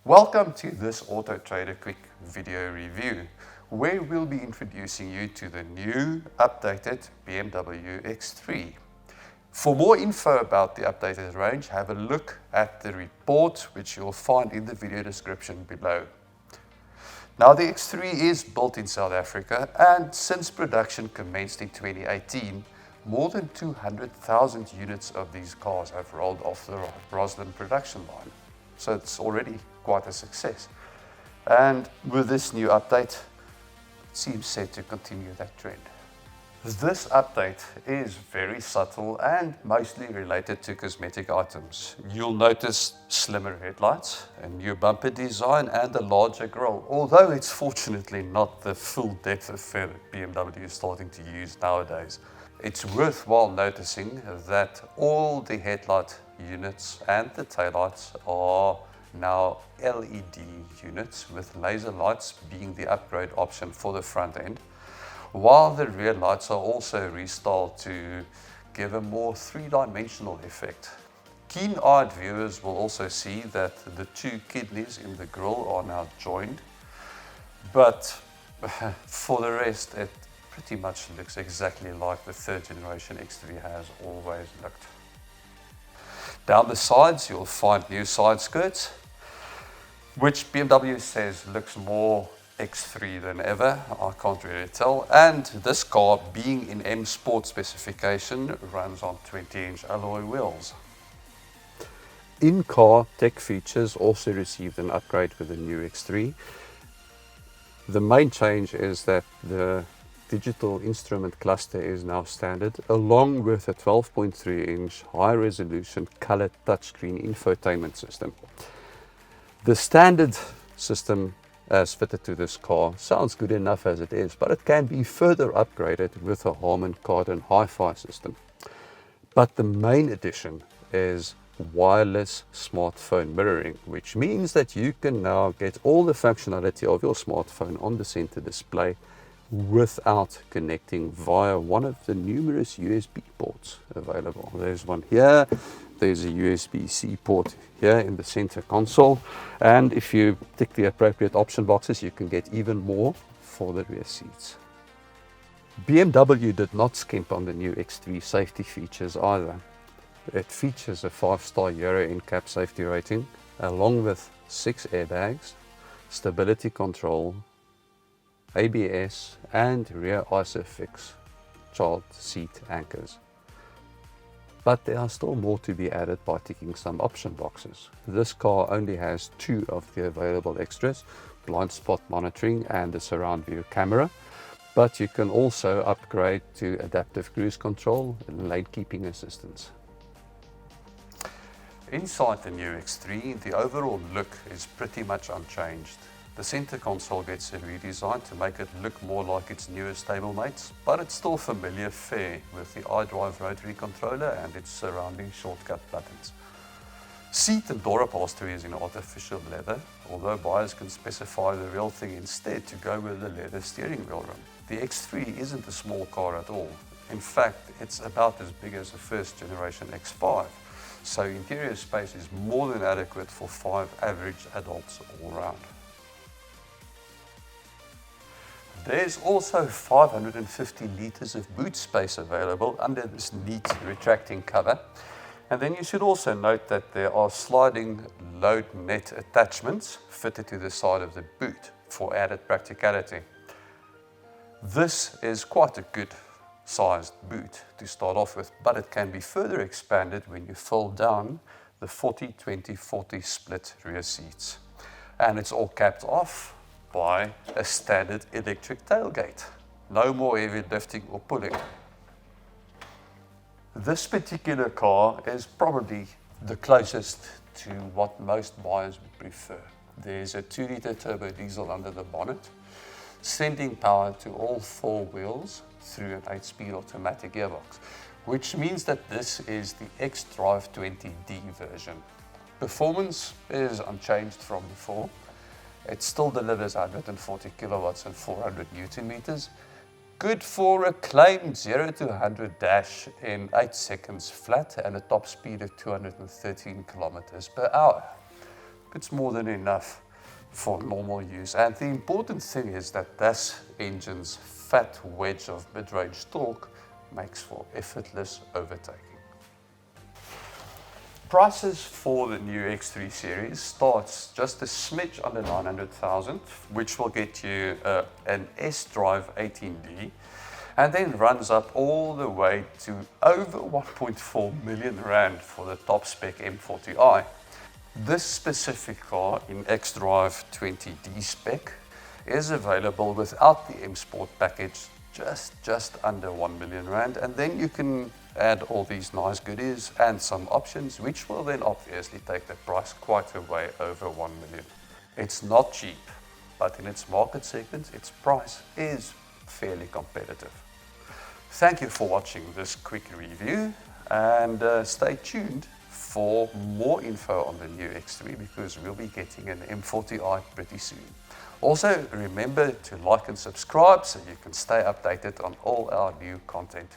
Welcome to this Auto Trader Quick video review, where we'll be introducing you to the new updated BMW X3. For more info about the updated range, have a look at the report, which you'll find in the video description below. Now, the X3 is built in South Africa, and since production commenced in 2018, more than 200,000 units of these cars have rolled off the Roslyn production line. So it's already quite a success. And with this new update, it seems set to continue that trend. This update is very subtle and mostly related to cosmetic items. You'll notice slimmer headlights, a new bumper design, and a larger grille, although it's fortunately not the full depth of field that BMW is starting to use nowadays. It's worthwhile noticing that all the headlight units and the taillights are now LED units, with laser lights being the upgrade option for the front end, while the rear lights are also restyled to give a more three-dimensional effect. Keen-eyed viewers will also see that the two kidneys in the grille are now joined, but for the rest it pretty much looks exactly like the third generation X3 has always looked. Down the sides you'll find new side skirts, which BMW says looks more X3 than ever. I can't really tell. And this car, being in M Sport specification, runs on 20-inch alloy wheels. In-car tech features also received an upgrade with the new X3. The main change is that the digital instrument cluster is now standard, along with a 12.3-inch high-resolution colored touchscreen infotainment system. The standard system as fitted to this car sounds good enough as it is, but it can be further upgraded with a Harman Kardon hi-fi system. But the main addition is wireless smartphone mirroring, which means that you can now get all the functionality of your smartphone on the center display without connecting via one of the numerous USB ports available. There's one here, there's a USB-C port here in the center console, and if you tick the appropriate option boxes, you can get even more for the rear seats. BMW did not skimp on the new X3 safety features either. It features a 5-star Euro NCAP safety rating, along with 6 airbags, stability control, ABS, and rear ISOFIX child seat anchors. But there are still more to be added by ticking some option boxes. This car only has 2 of the available extras, blind spot monitoring and a surround view camera, but you can also upgrade to adaptive cruise control and lane keeping assistance. Inside the new X3, the overall look is pretty much unchanged. The center console gets a redesign to make it look more like its newest stablemates, but it's still familiar fare with the iDrive rotary controller and its surrounding shortcut buttons. Seat and door upholstery is in artificial leather, although buyers can specify the real thing instead to go with the leather steering wheel rim. The X3 isn't a small car at all. In fact, it's about as big as the first generation X5, so interior space is more than adequate for 5 average adults all round. There's also 550 litres of boot space available under this neat retracting cover. And then you should also note that there are sliding load net attachments fitted to the side of the boot for added practicality. This is quite a good sized boot to start off with, but it can be further expanded when you fold down the 40-20-40 split rear seats. And it's all capped off by a standard electric tailgate. No more heavy lifting or pulling. This particular car is probably the closest to what most buyers would prefer. There's a 2-litre turbo diesel under the bonnet, sending power to all 4 wheels through an 8-speed automatic gearbox, which means that this is the xDrive20d version. Performance is unchanged from before. It still delivers 140 kilowatts and 400 Newton meters, Good for a claimed 0 to 100 dash in 8 seconds flat and a top speed of 213 kilometers per hour. It's more than enough for normal use. And the important thing is that this engine's fat wedge of mid-range torque makes for effortless overtaking. Prices for the new X3 series starts just a smidge under 900,000, which will get you an xDrive20d, and then runs up all the way to over 1.4 million rand for the top spec M40i. This specific car in xDrive20d spec is available without the M Sport package, just under 1 million rand, and then you can add all these nice goodies and some options, which will then obviously take the price quite a way over 1 million. It's not cheap, but in its market segment, its price is fairly competitive. Thank you for watching this quick review, and stay tuned for more info on the new X3, because we'll be getting an M40i pretty soon. Also, remember to like and subscribe so you can stay updated on all our new content.